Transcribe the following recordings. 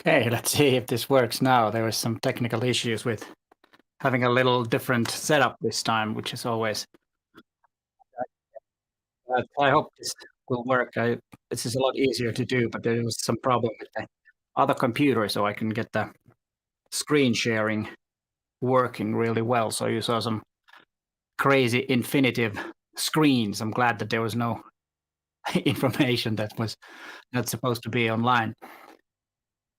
Okay, let's see if this works now. There were some technical issues with having a little different setup this time, which is always. I hope this will work. This is a lot easier to do, but there was some problem with the other computer, so I can get the screen sharing working really well. So you saw some crazy infinitive screens. I'm glad that there was no information that was not supposed to be online.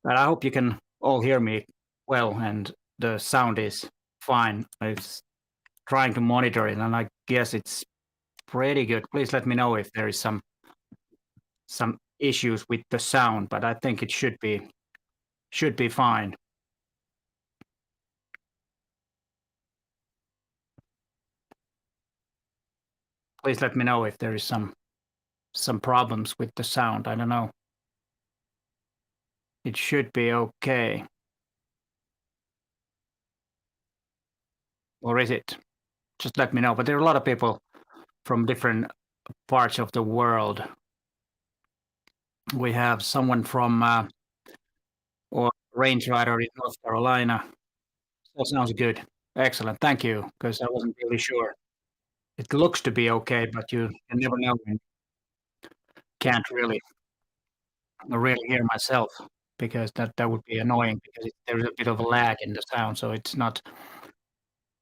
But I hope you can all hear me well and the sound is fine. I was trying to monitor it, and I guess it's pretty good. Please let me know if there is some issues with the sound, but I think it should be fine. Please let me know if there is some problems with the sound. I don't know. It should be okay. Or is it? Just let me know. But there are a lot of people from different parts of the world. We have someone from or range rider in North Carolina. That sounds good. Excellent. Thank you, because I wasn't really sure. It looks to be okay, but you never know and can't really hear myself because that would be annoying because there's a bit of a lag in the sound, so it's not,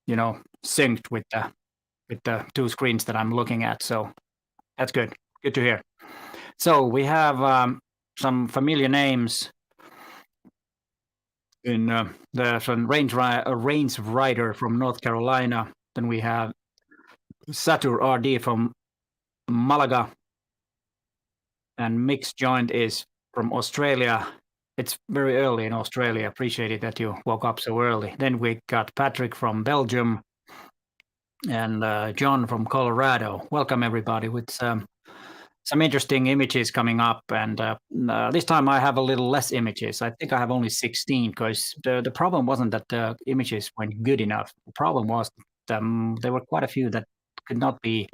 synced with the two screens that I'm looking at. So that's good. Good to hear. So we have some familiar names in there's a range rider from North Carolina. Then we have Satur RD from Malaga, and Mixed Joint is from Australia. It's very early in Australia. Appreciate it that you woke up so early. Then we got Patrick from Belgium and John from Colorado. Welcome everybody with some interesting images coming up. And this time I have a little less images. I think I have only 16 because the problem wasn't that the images weren't good enough. The problem was that there were quite a few that could not be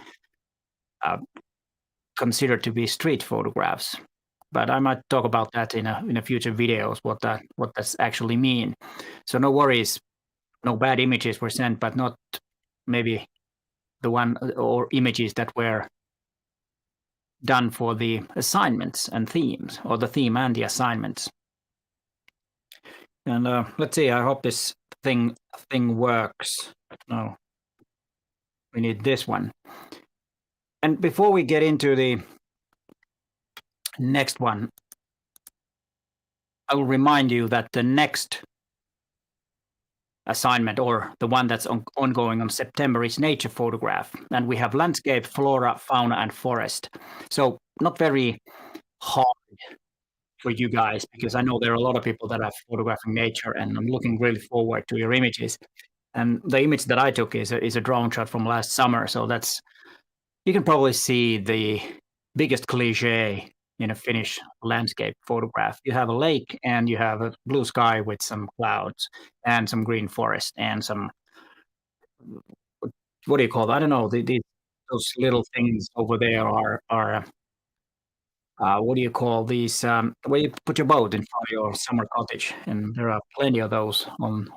uh, considered to be street photographs. But I might talk about that in a future videos, what does actually mean. So no worries, no bad images were sent, but not maybe the one or images that were done for the assignments and themes, or the theme and the assignments. And let's see, I hope this thing works. No, we need this one. And before we get into the next one, I will remind you that the next assignment, or the one that's ongoing on September, is nature photograph. And we have landscape, flora, fauna, and forest. So not very hard for you guys, because I know there are a lot of people that are photographing nature, and I'm looking really forward to your images. And the image that I took is a drone shot from last summer. So you can probably see the biggest cliche in a Finnish landscape photograph. You have a lake and you have a blue sky with some clouds and some green forest and some, what do you call that? I don't know. Those little things over there are what do you call these? Where you put your boat in front of your summer cottage, and there are plenty of those on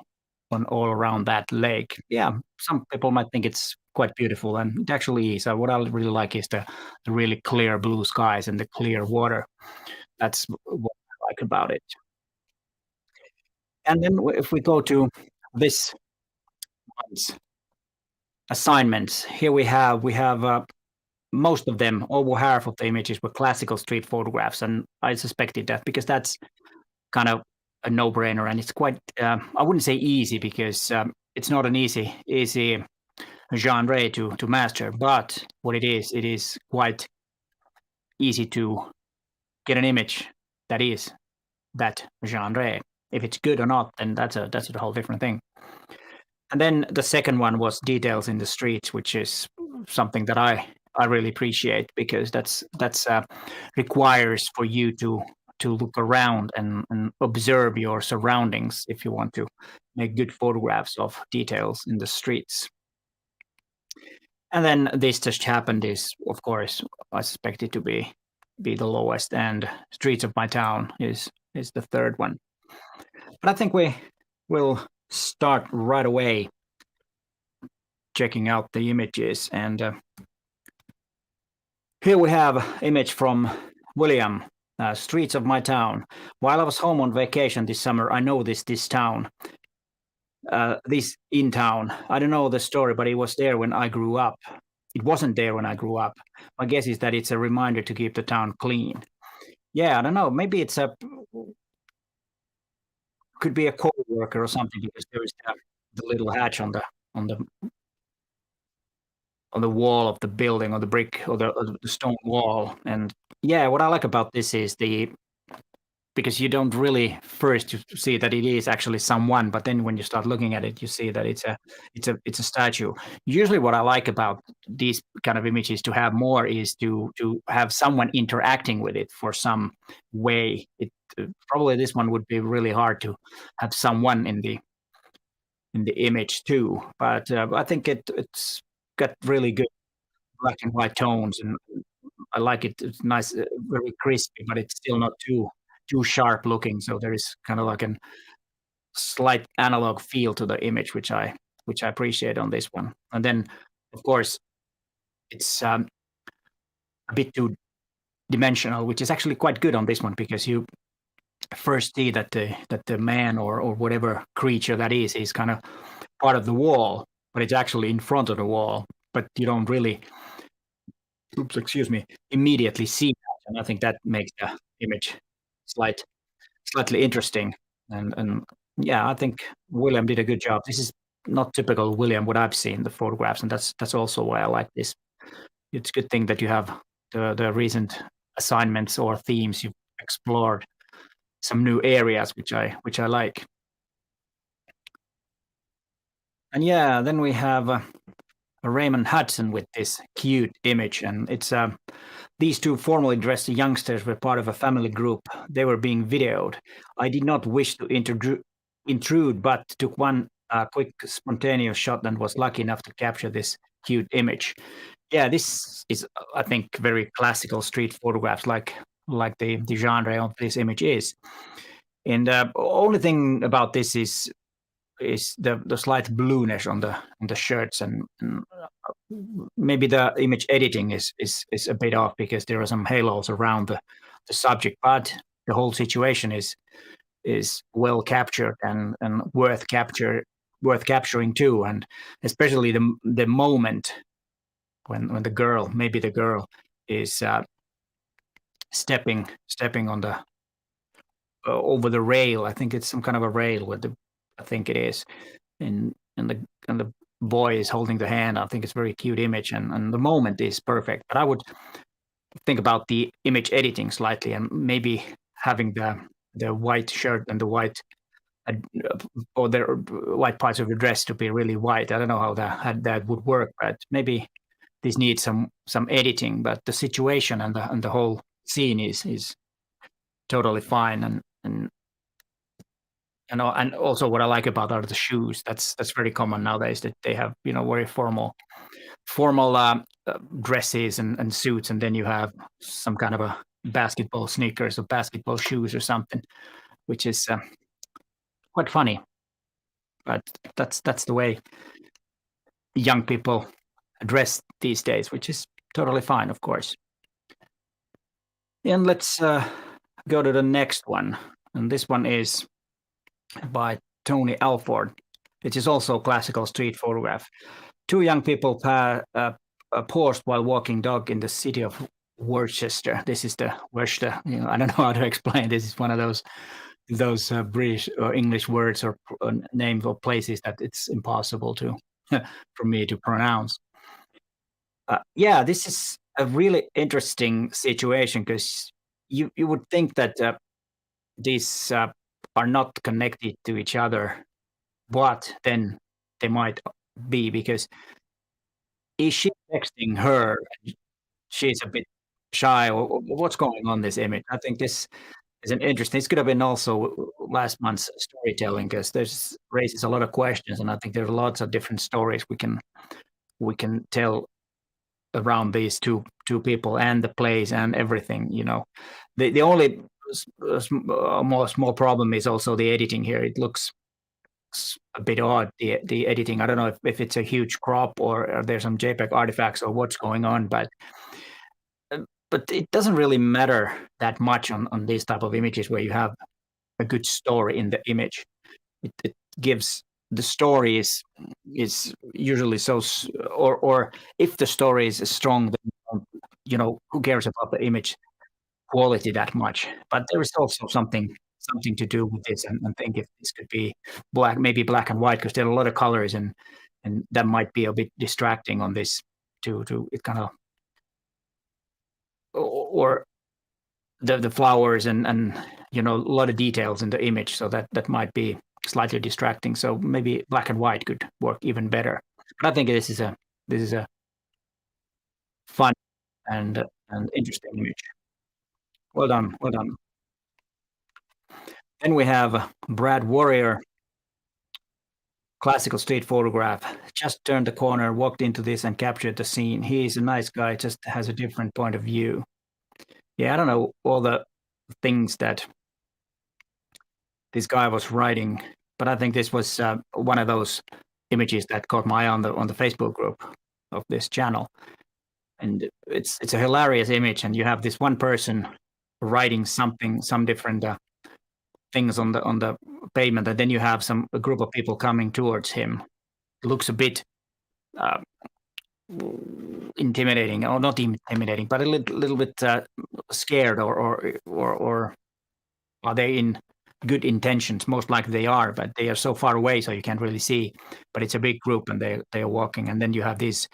all around that lake. Yeah, some people might think it's quite beautiful, and it actually is. What I really like is the really clear blue skies and the clear water. That's what I like about it. And then if we go to this month's assignments, here we have most of them, over half of the images were classical street photographs, and I suspected that because that's kind of a no-brainer, and it's quite I wouldn't say easy because it's not an easy genre to master, but what it is quite easy to get an image that is that genre. If it's good or not, then that's a whole different thing. And then the second one was details in the streets, which is something that I really appreciate, because that's requires for you to look around and observe your surroundings if you want to make good photographs of details in the streets. And then this just happened is, of course, I suspect it to be the lowest, and streets of my town is the third one. But I think we will start right away checking out the images. And here we have image from William. Streets of my town. While I was home on vacation this summer, I noticed this town. This in town. I don't know the story, but it was there when I grew up. It wasn't there when I grew up. My guess is that it's a reminder to keep the town clean. Yeah, I don't know. Maybe it's a could be a co-worker or something because there is the little hatch on the on the wall of the building or the brick or the stone wall. And yeah, what I like about this is the because you don't really first see that it is actually someone, but then when you start looking at it, you see that it's a statue. Usually, what I like about these kind of images to have more is to have someone interacting with it for some way. It probably this one would be really hard to have someone in the image too, but I think it's got really good black and white tones, and I like it. It's nice, very crispy, but it's still not too sharp looking. So there is kind of like a slight analog feel to the image, which I appreciate on this one. And then, of course, it's a bit too dimensional, which is actually quite good on this one because you first see that the man or whatever creature that is kind of part of the wall, but it's actually in front of the wall. But you don't really, oops, excuse me, immediately see that, and I think that makes the image slightly interesting. And yeah, I think William did a good job. This is not typical William what I've seen the photographs, and that's also why I like this. It's a good thing that you have the recent assignments or themes you've explored some new areas which I like. And yeah, then we have Raymond Hudson with this cute image, and it's these two formally dressed youngsters were part of a family group. They were being videoed. I did not wish to intrude, but took one quick spontaneous shot and was lucky enough to capture this cute image. Yeah, this is, I think, very classical street photographs, like the genre of this image is. And only thing about this is the slight blueness on the shirts, and maybe the image editing is a bit off because there are some halos around the subject, but the whole situation is well captured and worth capturing too, and especially the moment when the girl, maybe the girl, is stepping on the over the rail. I think it's some kind of a rail with the I think it is, and the boy is holding the hand. I think it's a very cute image, and the moment is perfect. But I would think about the image editing slightly, and maybe having the white shirt and the white uh, or the white parts of your dress to be really white. I don't know how that would work, but maybe this needs some editing. But the situation and the whole scene is totally fine, and also what I like about are the shoes. That's very common nowadays that they have very formal dresses and suits, and then you have some kind of a basketball sneakers or basketball shoes or something, which is quite funny. But that's the way young people dress these days, which is totally fine, of course. And let's go to the next one, and this one is by Tony Alford. It is also a classical street photograph. Two young people paused while walking dog in the city of Worcester. This is the Worcester. I don't know how to explain. This is one of those British or English words or names of places that it's impossible to for me to pronounce. Yeah, this is a really interesting situation because you would think that these are not connected to each other, but then they might be because is she texting her? She's a bit shy, or what's going on in this image? I think this is an interesting. This could have been also last month's storytelling because there's raises a lot of questions, and I think there's lots of different stories we can tell around these two people and the place and everything. The only more small problem is also the editing here. It looks a bit odd, the editing. I don't know if it's a huge crop or are there some JPEG artifacts or what's going on, uh, but it doesn't really matter that much on these type of images where you have a good story in the image. It gives the story is usually so or if the story is strong, then who cares about the image quality that much? But there is also something to do with this, and think if this could be black, maybe black and white, because there are a lot of colors, and that might be a bit distracting on this to it kind of or the flowers and a lot of details in the image, so that might be slightly distracting. So maybe black and white could work even better. But I think this is a fun and interesting image. Well done, well done. Then we have Brad Warrior, classical street photograph. Just turned the corner, walked into this, and captured the scene. He's a nice guy, just has a different point of view. Yeah, I don't know all the things that this guy was writing, but I think this was one of those images that caught my eye on the Facebook group of this channel. And it's a hilarious image, and you have this one person writing some different things on the pavement, and then you have a group of people coming towards him. It looks a bit intimidating, or not intimidating, but a little bit scared, or are they in good intentions? Most likely they are, but they are so far away, so you can't really see. But it's a big group, and they are walking, and then you have these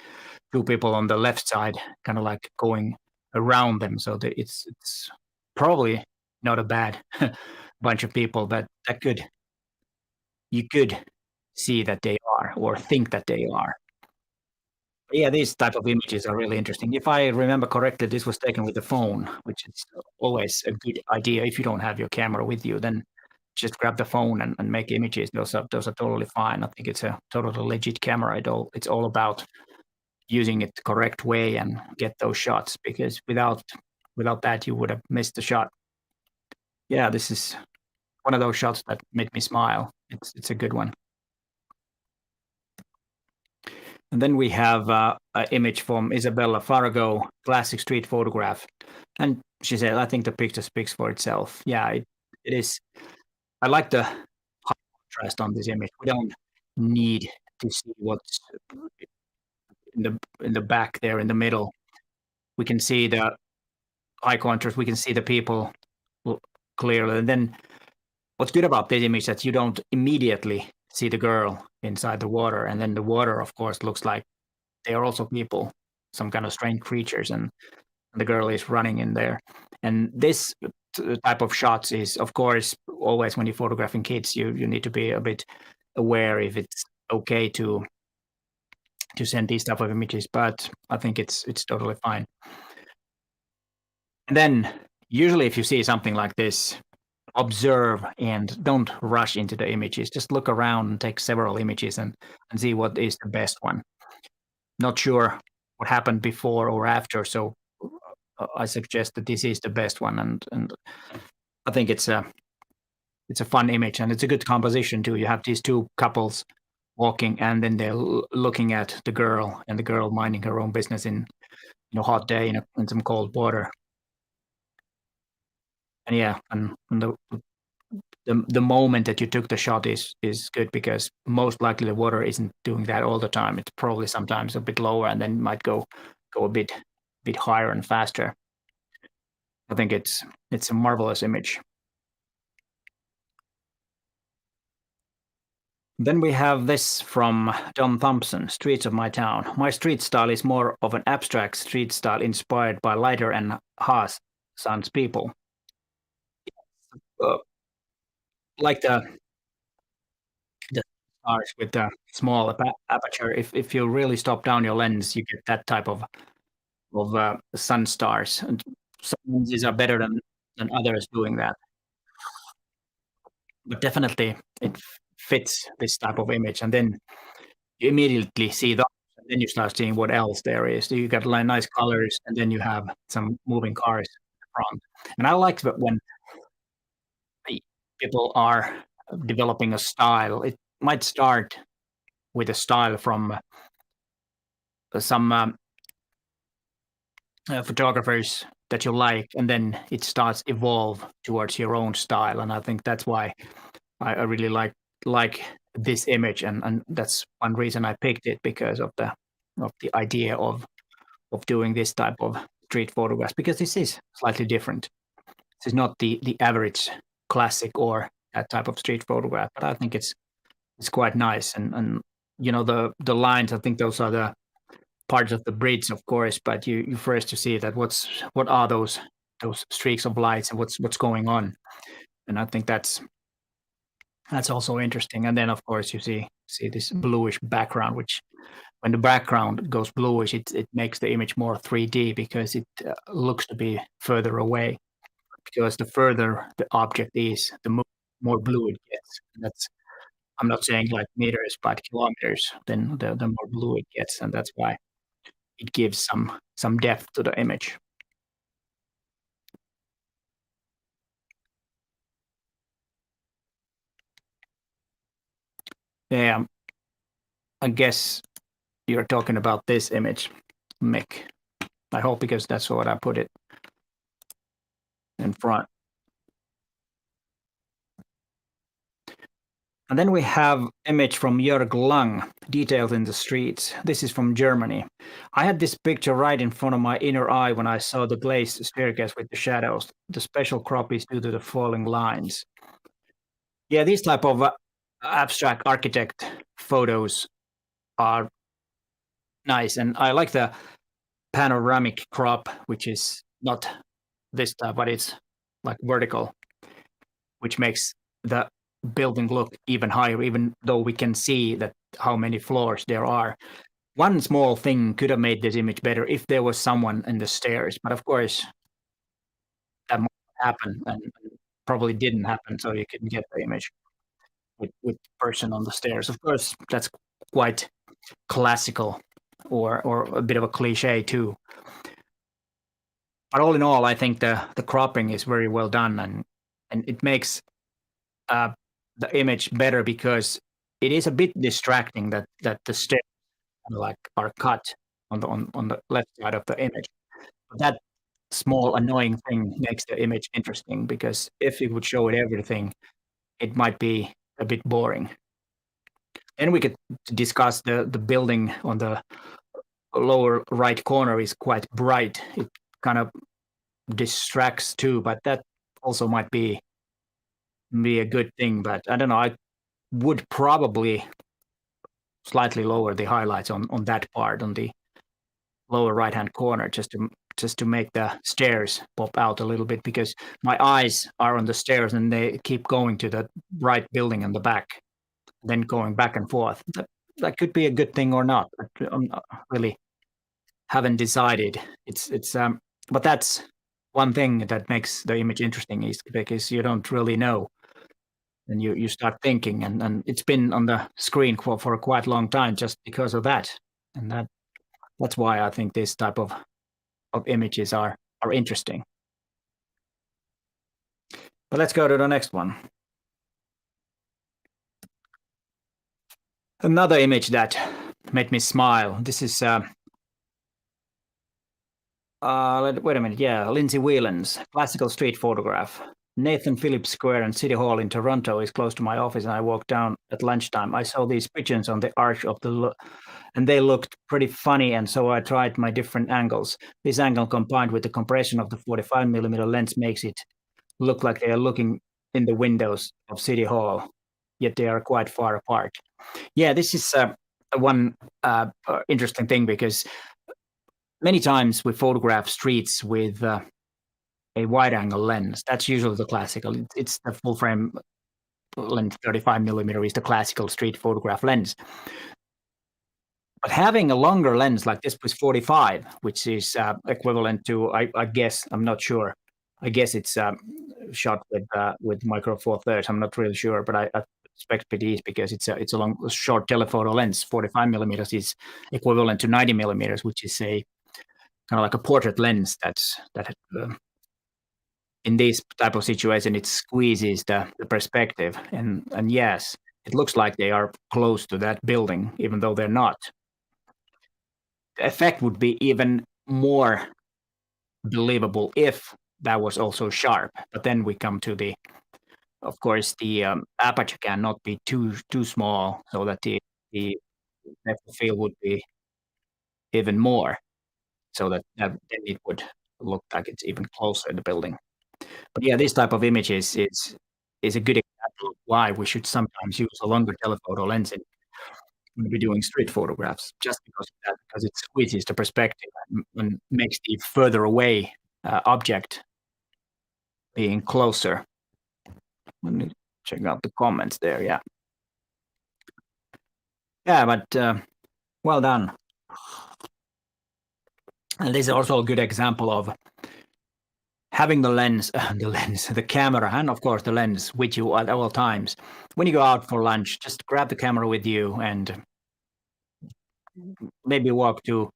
two people on the left side, kind of like going around them. So it's probably not a bad bunch of people, but you could see that they are, or think that they are. Yeah, these type of images are really interesting. If I remember correctly, this was taken with the phone, which is always a good idea. If you don't have your camera with you, then just grab the phone and make images. Those are totally fine. I think it's a totally legit camera. It's all about using it the correct way and get those shots, because without that, you would have missed the shot. Yeah, this is one of those shots that made me smile. It's a good one. And then we have an image from Isabella Farrago, classic street photograph. And she said, I think the picture speaks for itself. Yeah, it is. I like the high contrast on this image. We don't need to see what's in the back there in the middle. We can see the high contrast. We can see the people clearly. And then what's good about this image is that you don't immediately see the girl inside the water, and then the water, of course, looks like they are also people, some kind of strange creatures, and the girl is running in there. And this type of shots is, of course, always when you're photographing kids, you need to be a bit aware if it's okay to send these type of images, but I think it's totally fine. And then usually if you see something like this, observe and don't rush into the images. Just look around and take several images and see what is the best one. Not sure what happened before or after, so I suggest that this is the best one, and I think it's a fun image, and it's a good composition too. You have these two couples walking, and then they're looking at the girl, and the girl minding her own business in hot day in some cold water. And yeah, and the moment that you took the shot is good, because most likely the water isn't doing that all the time. It's probably sometimes a bit lower, and then might go a bit higher and faster. I think it's a marvelous image. Then we have this from Don Thompson, Streets of My Town. My street style is more of an abstract street style inspired by Leiter and Haas Sons people. Like the stars with the small aperture. If you really stop down your lens, you get that type of sun stars. And some lenses are better than others doing that. But definitely it fits this type of image, and then you immediately see those, and then you start seeing what else there is. So you got nice colors, and then you have some moving cars in the front. And I like that when people are developing a style. It might start with a style from some photographers that you like, and then it starts evolve towards your own style. And I think that's why I really like this image, and that's one reason I picked it, because of the idea of doing this type of street photographs, because this is slightly different. This is not the average classic or that type of street photograph, but I think it's quite nice. And the lines, I think those are the parts of the bridge, of course, but you first to see that what are those streaks of lights, and what's going on. And I think that's also interesting. And then of course you see this bluish background, which when the background goes bluish, it makes the image more 3D, because it looks to be further away. Because the further the object is, the more blue it gets. And that's, I'm not saying like meters, but kilometers. Then the more blue it gets, and that's why it gives some depth to the image. Yeah, I guess you're talking about this image, Mick. I hope, because that's what I put it in front. And then we have image from Jörg Lang, Details in the Streets. This is from Germany. I had this picture right in front of my inner eye when I saw the glazed staircase with the shadows. The special crop is due to the falling lines. Yeah, these type of abstract architect photos are nice. And I like the panoramic crop, which is not this type, but it's like vertical, which makes the building look even higher, even though we can see that how many floors there are. One small thing could have made this image better if there was someone in the stairs, but of course that might happen, and probably didn't happen, so you couldn't get the image with the person on the stairs. Of course, that's quite classical, or a bit of a cliche too. But all in all, I think the cropping is very well done, and it makes uh, the image better, because it is a bit distracting that the stairs like are cut on the left side of the image. But that small annoying thing makes the image interesting, because if it would show it everything, it might be a bit boring. Then we could discuss the building on the lower right corner is quite bright. It kind of distracts too, but that also might be a good thing. But I don't know. I would probably slightly lower the highlights on that part, on the lower right hand corner, just to make the stairs pop out a little bit, because my eyes are on the stairs and they keep going to the right building in the back, then going back and forth. That could be a good thing or not. I'm not really haven't decided. But that's one thing that makes the image interesting, is because you don't really know, and you start thinking, and it's been on the screen for a quite long time just because of that, and that's why I think this type of images are interesting. But let's go to the next one. Another image that made me smile. This is wait a minute. Yeah, Lindsay Whelan's classical street photograph. Nathan Phillips Square and City Hall in Toronto is close to my office, and I walked down at lunchtime. I saw these pigeons on the arch of the and they looked pretty funny, and so I tried my different angles. This angle combined with the compression of the 45mm lens makes it look like they are looking in the windows of City Hall, yet they are quite far apart. Yeah, this is one interesting thing, because many times we photograph streets with a wide-angle lens. That's usually the classical. It's the full-frame lens. 35mm is the classical street photograph lens. But having a longer lens like this with 45, which is equivalent to, I guess, I'm not sure. I guess it's shot with micro four thirds. I'm not really sure, but I expect it is, because it's a long, short telephoto lens. 45mm is equivalent to 90mm, which is a kind of like a portrait lens that in this type of situation, it squeezes the perspective, and yes, it looks like they are close to that building, even though they're not. The effect would be even more believable if that was also sharp. But then we come to the, of course, the aperture cannot be too small, so that the depth of field would be even more, so that then it would look like it's even closer to the building. But yeah, this type of images is a good example of why we should sometimes use a longer telephoto lens when we're doing street photographs, just because of that, because it squeezes the perspective and makes the further away object being closer. Let me check out the comments there. Yeah, but well done. And this is also a good example of having the lens, the camera, and of course the lens with you at all times. When you go out for lunch, just grab the camera with you and maybe walk to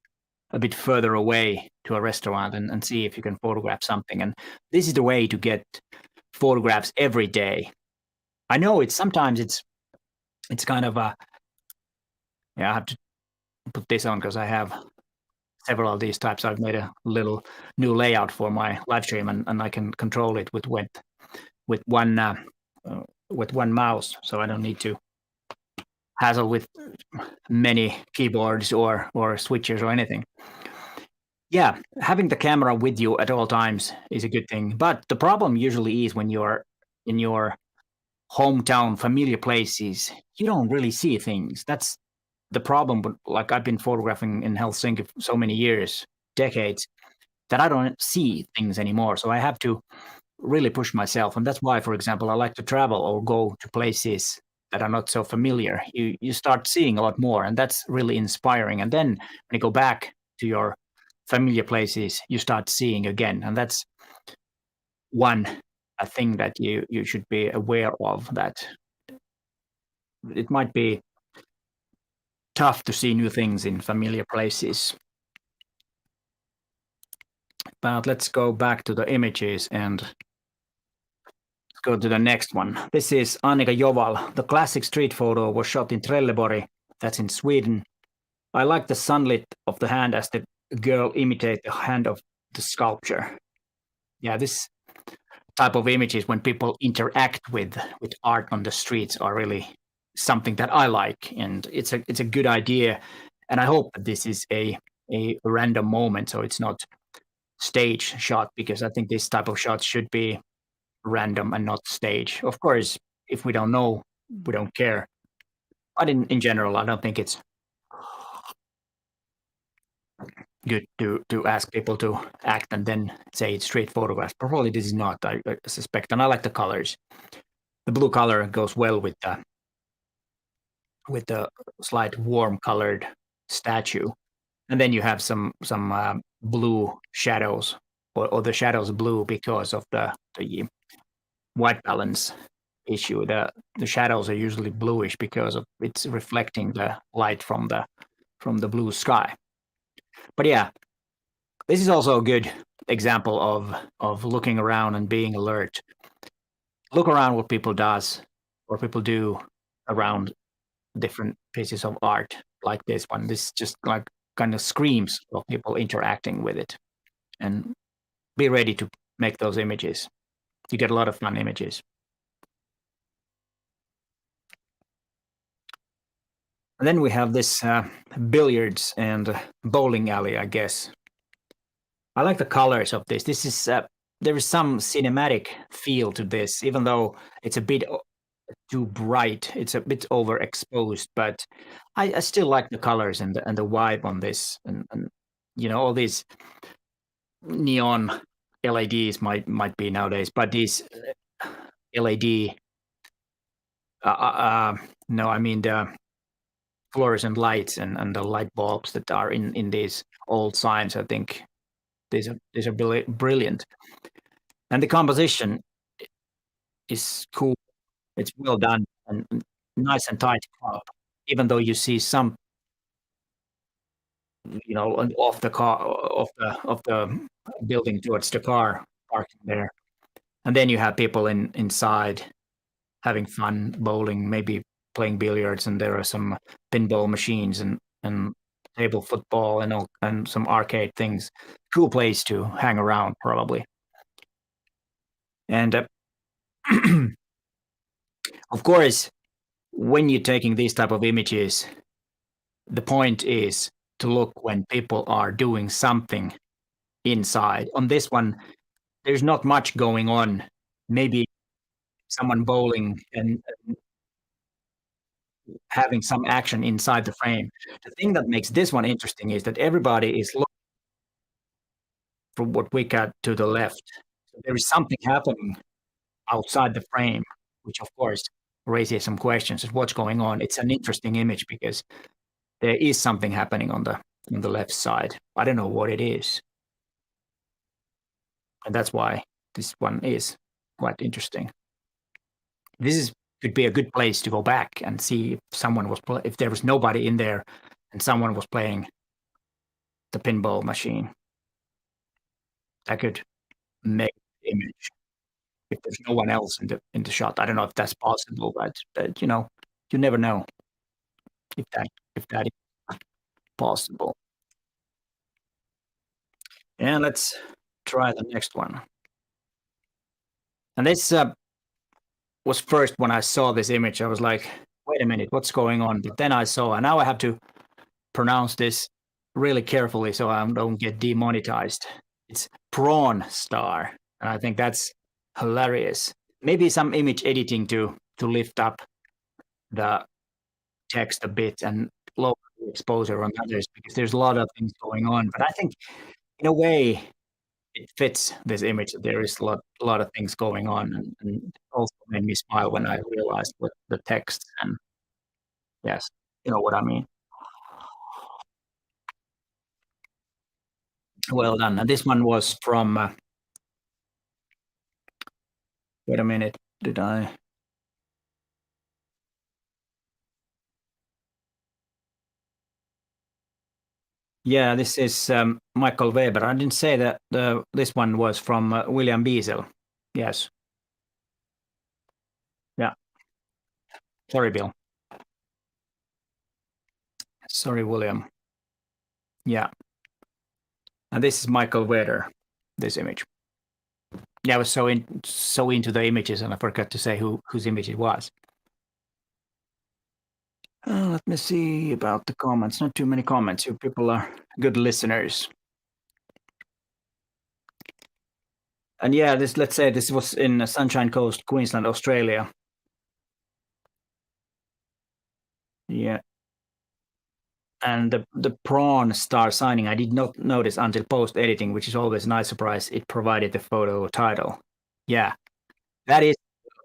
a bit further away to a restaurant and see if you can photograph something. And this is the way to get photographs every day. I know sometimes it's kind of a, yeah, I have to put this on because I have several of these types. I've made a little new layout for my live stream, and I can control it with one mouse, so I don't need to hassle with many keyboards or switches or anything. Yeah, having the camera with you at all times is a good thing. But the problem usually is when you're in your hometown, familiar places, you don't really see things. That's the problem. But like, I've been photographing in Helsinki for so many years, decades, that I don't see things anymore. So I have to really push myself. And that's why, for example, I like to travel or go to places that are not so familiar. You start seeing a lot more, and that's really inspiring. And then when you go back to your familiar places, you start seeing again. And that's one a thing that you should be aware of, that it might be tough to see new things in familiar places. But let's go back to the images and go to the next one. This is Annika Joval. The classic street photo was shot in Trelleborg, that's in Sweden. I like the sunlit of the hand as the girl imitate the hand of the sculpture. Yeah, this type of images when people interact with art on the streets are really something that I like, and it's a good idea. And I hope that this is a random moment, so it's not stage shot, because I think this type of shots should be random and not stage. Of course, if we don't know, we don't care. But in general, I don't think it's good to ask people to act and then say it's street photographs. Probably this is not, I suspect. And I like the colors. The blue color goes well with the slight warm colored statue. And then you have some blue shadows, or the shadows blue because of the white balance issue. The shadows are usually bluish because of it's reflecting the light from the blue sky. But yeah, this is also a good example of looking around and being alert. Look around what people do around different pieces of art like this one. This just like kind of screams of people interacting with it, and be ready to make those images. You get a lot of fun images. And then we have this billiards and bowling alley, I guess. I like the colors of this. This is there is some cinematic feel to this, even though it's a bit too bright. It's a bit overexposed, but I still like the colors and the vibe on this, and all these neon LEDs might be nowadays, but these LED, no, I mean the fluorescent lights and the light bulbs that are in these old signs. I think these are brilliant, and the composition is cool. It's well done and nice and tight crop. Even though you see some, off the car, off the building towards the car parking there, And then you have people inside having fun, bowling, maybe playing billiards, and there are some pinball machines and table football and some arcade things. Cool place to hang around, probably. And of course, when you're taking these type of images, the point is to look when people are doing something inside. On this one, there's not much going on. Maybe someone bowling and having some action inside the frame. The thing that makes this one interesting is that everybody is looking from what we got to the left. So there is something happening outside the frame, which of course raises some questions of what's going on. It's an interesting image because there is something happening on the left side. I don't know what it is. And that's why this one is quite interesting. Could be a good place to go back and see if someone was if there was nobody in there and someone was playing the pinball machine. That could make the image if there's no one else in the shot. I don't know if that's possible, but you know, you never know if that is possible. And let's try the next one. And this was first when I saw this image, I was like, wait a minute, what's going on? But then I saw, and now I have to pronounce this really carefully so I don't get demonetized. It's Prawn Star, and I think that's hilarious. Maybe some image editing to lift up the text a bit and lower the exposure on others because there's a lot of things going on. But I think in a way it fits this image. There is a lot of things going on, and it also made me smile when I realized what the text and yes, you know what I mean. Well done. And this one was from. Wait a minute. Did I? Yeah, this is Michael Weber. I didn't say that this one was from William Beazle. Yes. Yeah. Sorry, Bill. Sorry, William. Yeah. And this is Michael Weber, this image. Yeah, I was so into the images and I forgot to say whose image it was. Let me see about the comments. Not too many comments. You people are good listeners. And yeah, let's say this was in Sunshine Coast, Queensland, Australia. Yeah. And the prawn star signing, I did not notice until post editing, which is always a nice surprise. It provided the photo title. Yeah, that is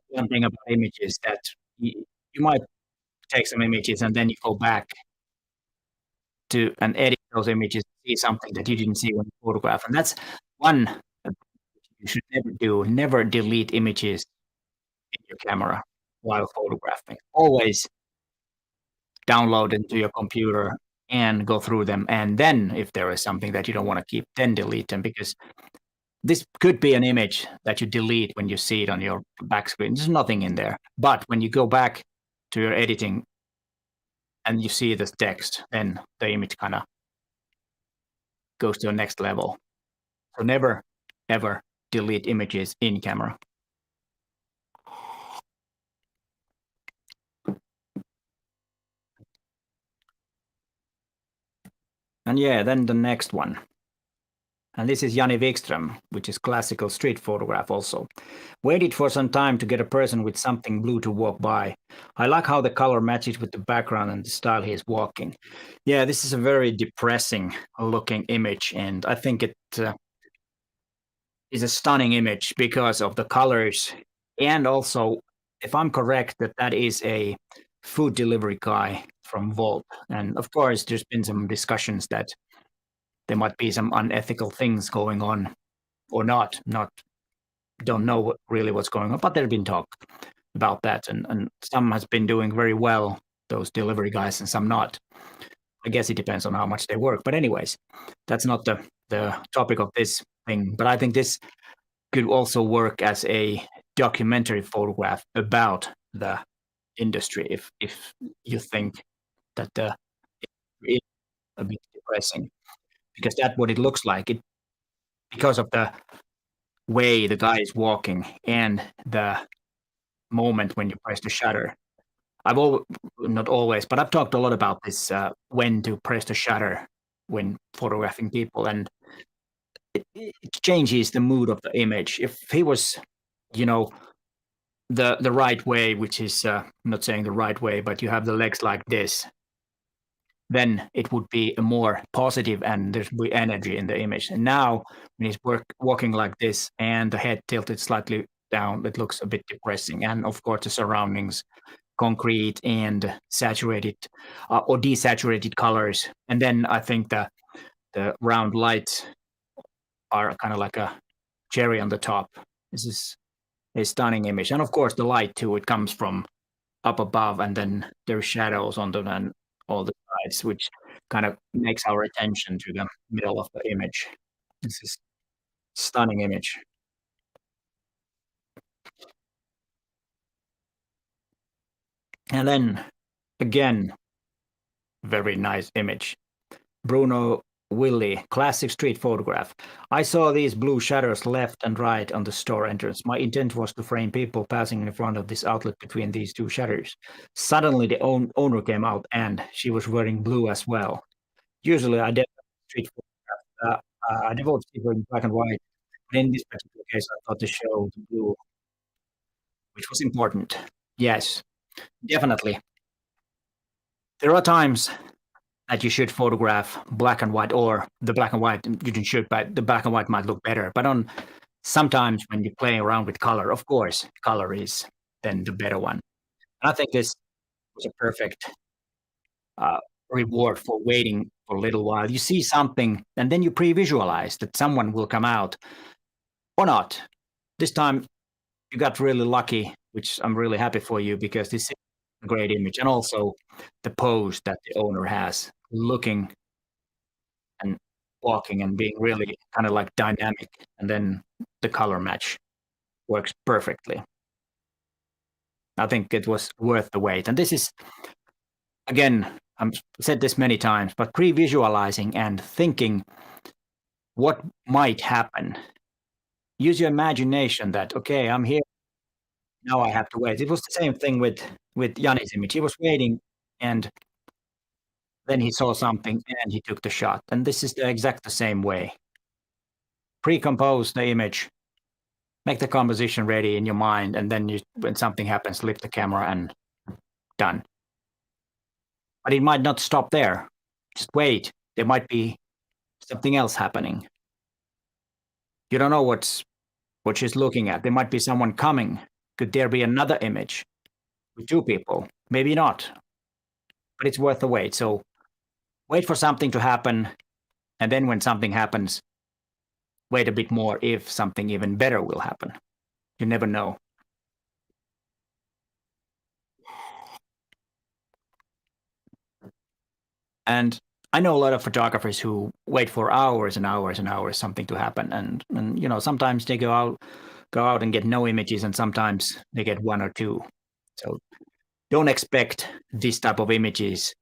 one thing about images that you might take some images and then you go back to and edit those images, see something that you didn't see when you photograph. And that's one you should never do. Never delete images in your camera while photographing. Always download into your computer and go through them. And then if there is something that you don't want to keep, then delete them because this could be an image that you delete when you see it on your back screen. There's nothing in there. But when you go back to your editing and you see this text, then the image kind of goes to the next level. So never, ever delete images in camera. And yeah, then the next one. And this is Jani Wikström, which is classical street photograph also. Waited for some time to get a person with something blue to walk by. I like how the color matches with the background and the style he is walking. Yeah, this is a very depressing looking image, and I think it is a stunning image because of the colors. And also, if I'm correct, that is a food delivery guy from Volt. And of course, there's been some discussions that there might be some unethical things going on or not. Don't know really what's going on, but there's been talk about that. And some has been doing very well, those delivery guys, and some not. I guess it depends on how much they work. But anyways, that's not the topic of this thing. But I think this could also work as a documentary photograph about the industry if you think that it's a bit depressing, because that's what it looks like. It because of the way the guy is walking and the moment when you press the shutter. Not always, but I've talked a lot about this, when to press the shutter when photographing people, and it changes the mood of the image. If he was, you know, the right way, which is I'm not saying the right way, but you have the legs like this, then it would be a more positive and there's be energy in the image. And now when he's walking like this and the head tilted slightly down, it looks a bit depressing. And of course, the surroundings, concrete and saturated or desaturated colors. And then I think the round lights are kind of like a cherry on the top. This is a stunning image. And of course, the light too, it comes from up above, and then there's shadows on them and all the sides, which kind of makes our attention to the middle of the image. This is stunning image. And then again, very nice image. Bruno Willie, classic street photograph. I saw these blue shutters left and right on the store entrance. My intent was to frame people passing in front of this outlet between these two shutters. Suddenly, the owner came out, and she was wearing blue as well. Usually, I devote street photograph. I devote people in black and white. But in this particular case, I thought to show the blue, which was important. Yes, definitely. There are times that you should photograph black and white, or the black and white you can shoot, but the black and white might look better. But on sometimes when you're playing around with color, of course, color is then the better one. And I think this was a perfect uh, reward for waiting for a little while. You see something, and then you pre-visualize that someone will come out or not. This time you got really lucky, which I'm really happy for you, because this is a great image, and also the pose that the owner has, looking and walking and being really kind of like dynamic, and then the color match works perfectly. I think it was worth the wait. And this is, again, I've said this many times, but pre-visualizing and thinking what might happen. Use your imagination that, okay, I'm here, now I have to wait. It was the same thing with Yanni's image. He was waiting, and then he saw something and he took the shot. And this is the exact the same way. Pre-compose the image, make the composition ready in your mind, and then when something happens, lift the camera and done. But it might not stop there. Just wait. There might be something else happening. You don't know what she's looking at. There might be someone coming. Could there be another image with two people? Maybe not. But it's worth the wait. So wait for something to happen, and then when something happens, wait a bit more if something even better will happen. You never know. And I know a lot of photographers who wait for hours and hours and hours something to happen, and sometimes they go out and get no images, and sometimes they get one or two. So don't expect this type of images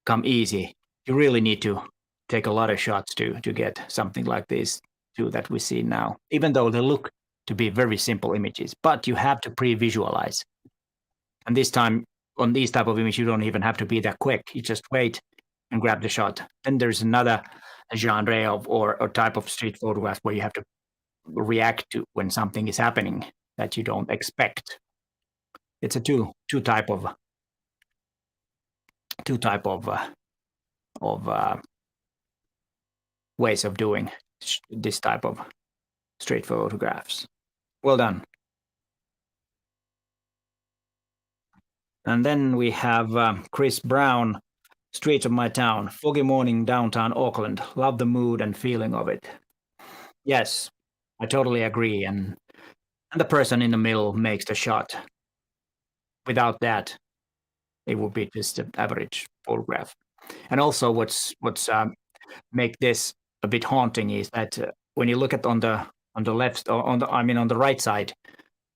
come easy. You really need to take a lot of shots to get something like this too that we see now, even though they look to be very simple images, but you have to pre-visualize. And this time on these type of images, you don't even have to be that quick. You just wait and grab the shot. Then there's another genre of or type of street photograph where you have to react to when something is happening that you don't expect. It's a two type of ways of doing this type of street photographs. Well done. And then we have Chris Brown, Streets of My Town, foggy morning downtown Auckland. Love the mood and feeling of it. Yes, I totally agree. And the person in the middle makes the shot. Without that, it would be just an average photograph. And also, what's make this a bit haunting is that when you look at on the on the left, on the I mean on the right side,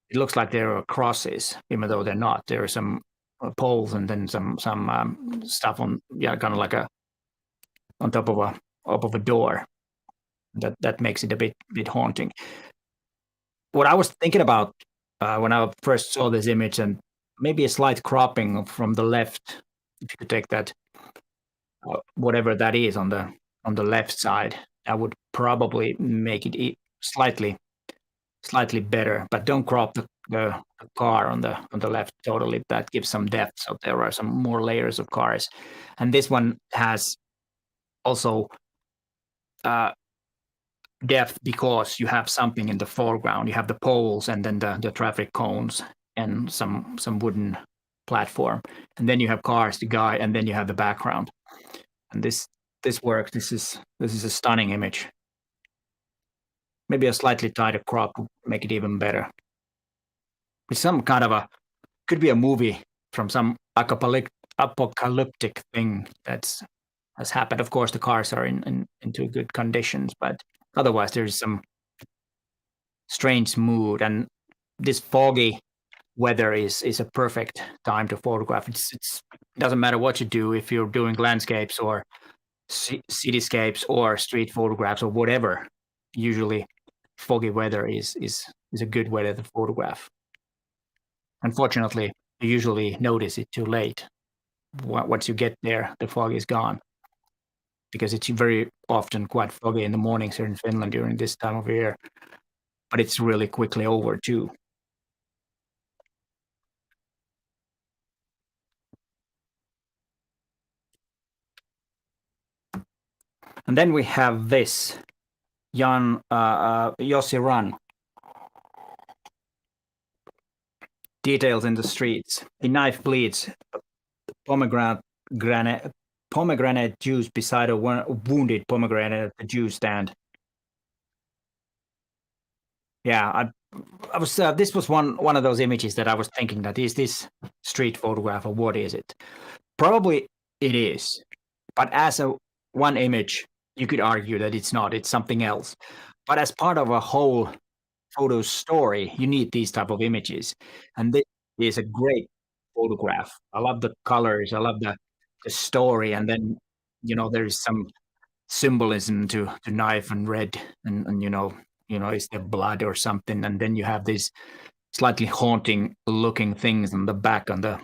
it looks like there are crosses, even though they're not. There are some poles and then some stuff on, yeah, kind of like a on top of a door. That makes it a bit haunting. What I was thinking about when I first saw this image, and maybe a slight cropping from the left, if you could take that, whatever that is on the left side, that would probably make it slightly better. But don't crop the car on the left totally. That gives some depth. So there are some more layers of cars, and this one has also depth because you have something in the foreground. You have the poles and then the traffic cones and some wooden platform, and then you have cars, the guy, and then you have the background. And this works. This is a stunning image. Maybe a slightly tighter crop would make it even better. It's some kind of a could be a movie from some apocalyptic thing that's has happened. Of course, the cars are into good conditions, but otherwise there's some strange mood. And this foggy weather is a perfect time to photograph. It doesn't matter what you do, if you're doing landscapes or cityscapes or street photographs or whatever. Usually, foggy weather is a good weather to photograph. Unfortunately, you usually notice it too late. Once you get there, the fog is gone because it's very often quite foggy in the mornings here in Finland during this time of year, but it's really quickly over too. And then we have this Yossi Run. Details in the streets. The knife bleeds. Pomegranate juice beside a wounded pomegranate at the juice stand. Yeah, I was. This was one of those images that I was thinking that is this street photograph or what is it? Probably it is, but as a one image, you could argue that it's not. It's something else. But as part of a whole photo story, you need these type of images, and this is a great photograph. I love the colors. I love the story, and then there is some symbolism to knife and red, and is there blood or something, and then you have these slightly haunting looking things on the back on the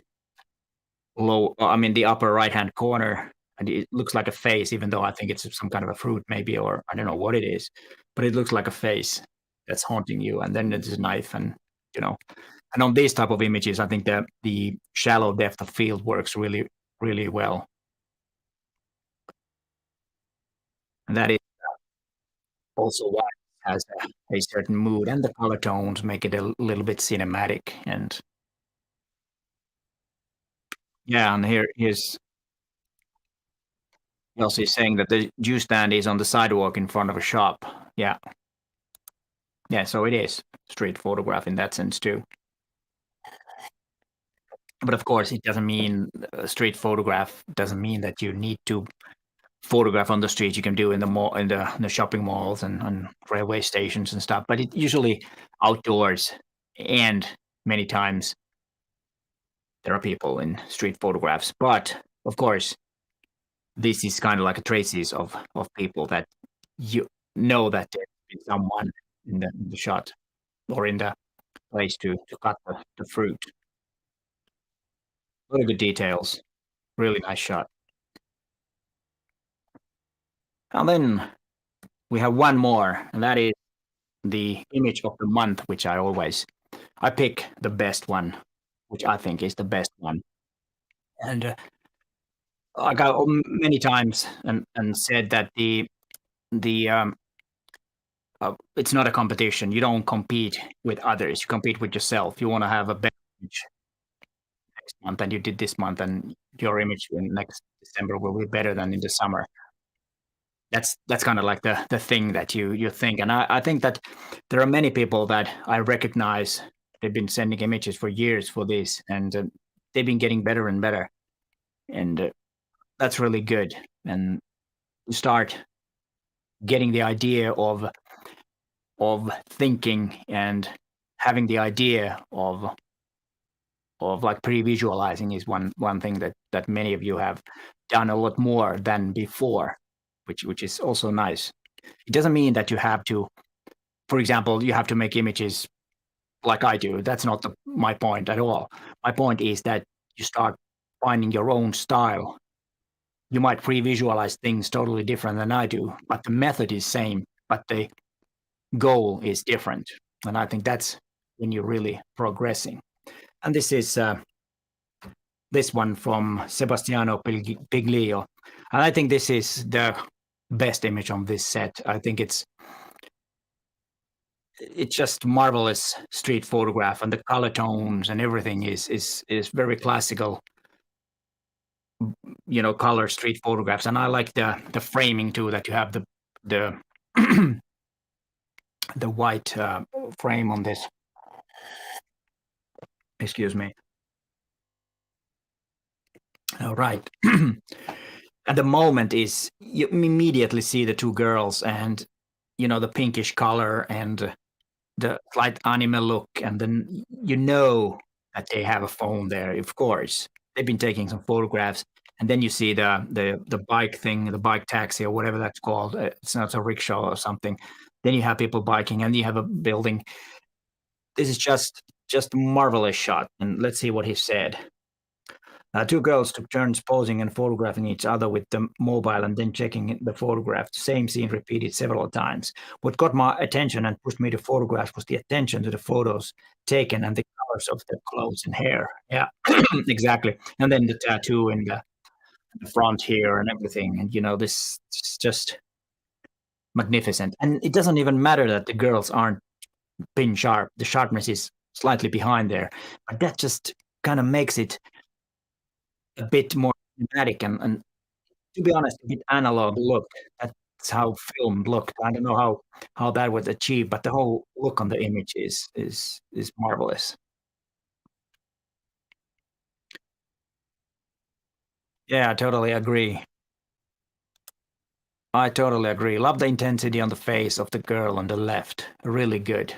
the upper right hand corner, and it looks like a face, even though I think it's some kind of a fruit maybe, or I don't know what it is, but it looks like a face that's haunting you, and then there's a knife, and you know and on these type of images I think that the shallow depth of field works really really well, and that is also why it has a certain mood, and the color tones make it a little bit cinematic. And yeah, and here's also saying that the juice stand is on the sidewalk in front of a shop. Yeah, yeah, so it is street photograph in that sense too. But of course, it doesn't mean street photograph doesn't mean that you need to photograph on the street. You can do in the mall, in the shopping malls and railway stations and stuff. But it usually outdoors, and many times there are people in street photographs. But of course, this is kind of like a traces of people that you know that there's been someone in the shot or in the place to cut the fruit. A lot of good details. Really nice shot. And then we have one more, and that is the image of the month, which I pick the best one, which I think is the best one. And I got many times and said that the it's not a competition. You don't compete with others. You compete with yourself. You want to have a better image next month than you did this month, and your image in next December will be better than in the summer. That's kind of like the thing that you think, and I think that there are many people that I recognize. They've been sending images for years for this, and they've been getting better and better, and that's really good. And you start getting the idea of of thinking and having the idea of like pre-visualizing is one thing that many of you have done a lot more than before, which is also nice. It doesn't mean that you have to, for example, you have to make images like I do. That's not my point at all. My point is that you start finding your own style. You might pre-visualize things totally different than I do, but the method is same, but the goal is different. And I think that's when you're really progressing. And this is this one from Sebastiano Piglio. And I think this is the best image on this set. I think it's just marvelous street photograph, and the color tones and everything is very classical, color street photographs. And I like the framing too, that you have the the white frame on this. Excuse me. All right. And the moment is, you immediately see the two girls and the pinkish color and the slight anime look, and then that they have a phone there. Of course, they've been taking some photographs, and then you see the bike thing, the bike taxi or whatever that's called. It's not a rickshaw or something. Then you have people biking, and you have a building. This is just a marvelous shot. And let's see what he said. Two girls took turns posing and photographing each other with the mobile and then checking the photograph. The same scene repeated several times. What got my attention and pushed me to photograph was the attention to the photos taken and the colors of their clothes and hair. Yeah, exactly. And then the tattoo in the front here and everything. And this is just magnificent. And it doesn't even matter that the girls aren't pin sharp. The sharpness is slightly behind there. But that just kind of makes it a bit more dramatic and to be honest, a bit analog look. That's how film looked. I don't know how that was achieved, but the whole look on the image is marvelous. Yeah, I totally agree. I totally agree. Love the intensity on the face of the girl on the left. Really good.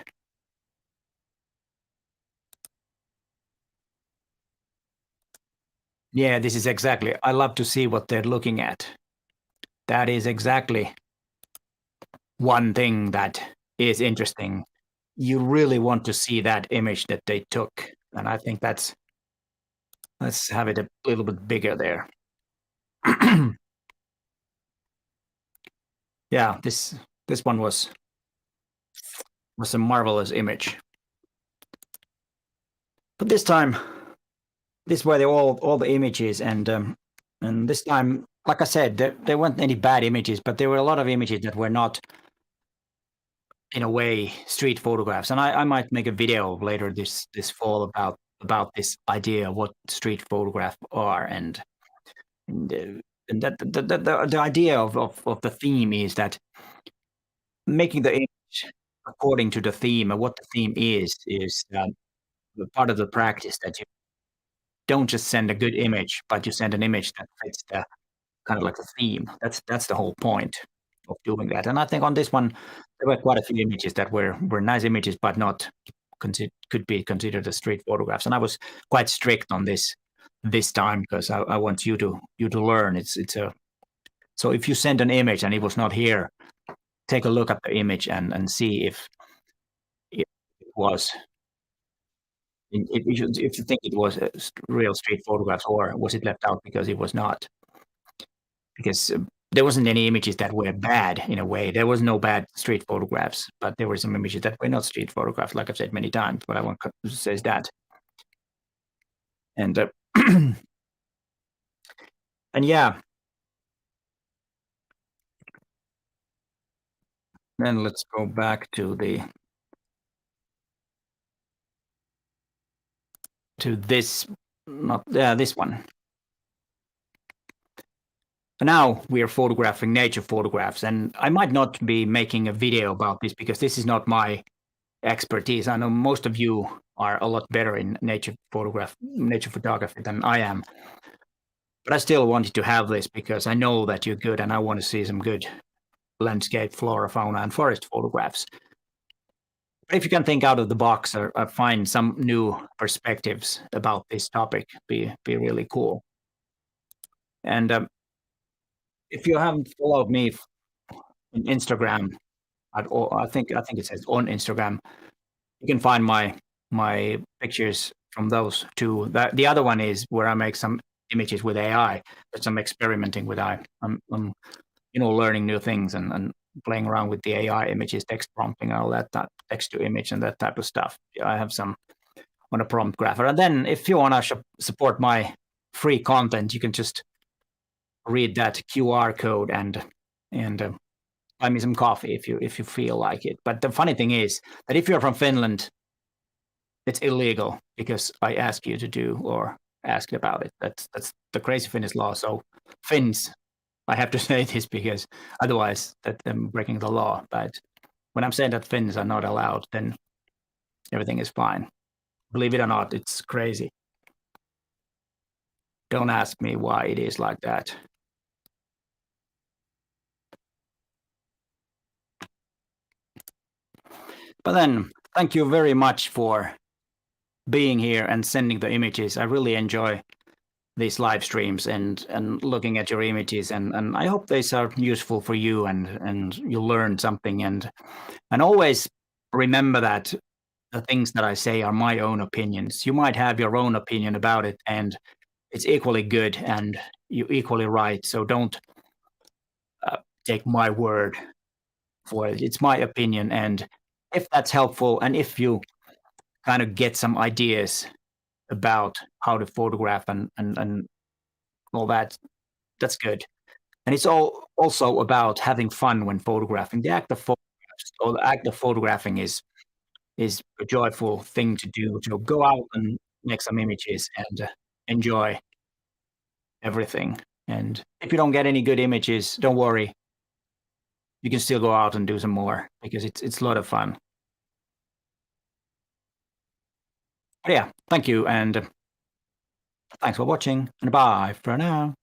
Yeah, this is exactly. I love to see what they're looking at. That is exactly one thing that is interesting. You really want to see that image that they took. And I think let's have it a little bit bigger there. Yeah, this one was a marvelous image. But this time, this were all the images, and this time, like I said, there weren't any bad images, but there were a lot of images that were not, in a way, street photographs. And I might make a video later this fall about this idea of what street photographs are, and that the idea of the theme is that making the image according to the theme, and what the theme is part of the practice, that you don't just send a good image, but you send an image that fits the kind of like the theme. That's the whole point of doing that. And I think on this one, there were quite a few images that were nice images, but not could be considered as street photographs. And I was quite strict on this time because I want you to learn. So if you send an image and it was not here, take a look at the image and see if it was. If you think it was a real street photographs, or was it left out because it was not? Because there wasn't any images that were bad in a way. There was no bad street photographs, but there were some images that were not street photographs, like I've said many times. But I want to say that. And and yeah, then let's go back to this, this one. Now we are photographing nature photographs, and I might not be making a video about this because this is not my expertise. I know most of you are a lot better in nature photography than I am. But I still wanted to have this because I know that you're good, and I want to see some good landscape, flora, fauna, and forest photographs. if you can think out of the box or find some new perspectives about this topic, be really cool. And if you haven't followed me on Instagram at all, I think it says on Instagram, you can find my pictures from those two. The other one is where I make some images with AI. But some experimenting with AI. I'm learning new things and playing around with the AI images, text prompting, all that text to image and that type of stuff. I have some on a prompt grapher. And then if you want to support my free content, you can just read that QR code and buy me some coffee if you feel like it. But the funny thing is that if you're from Finland, it's illegal because I ask you to do or asked about it. That's the crazy Finnish law. So Finns, I have to say this because otherwise that I'm breaking the law. But when I'm saying that Finns are not allowed, then everything is fine. Believe it or not, it's crazy. Don't ask me why it is like that. But then, thank you very much for being here and sending the images. I really enjoy these live streams and looking at your images, and I hope these are useful for you and you learn something, and always remember that the things that I say are my own opinions. You might have your own opinion about it, and it's equally good and you're equally right. So don't take my word for it. It's my opinion, and if that's helpful and if you kind of get some ideas about how to photograph and all that, that's good. And it's all also about having fun when photographing. The act of photographing is a joyful thing to do. So go out and make some images and enjoy everything. And if you don't get any good images, don't worry. You can still go out and do some more because it's a lot of fun. But yeah, thank you and thanks for watching and bye for now.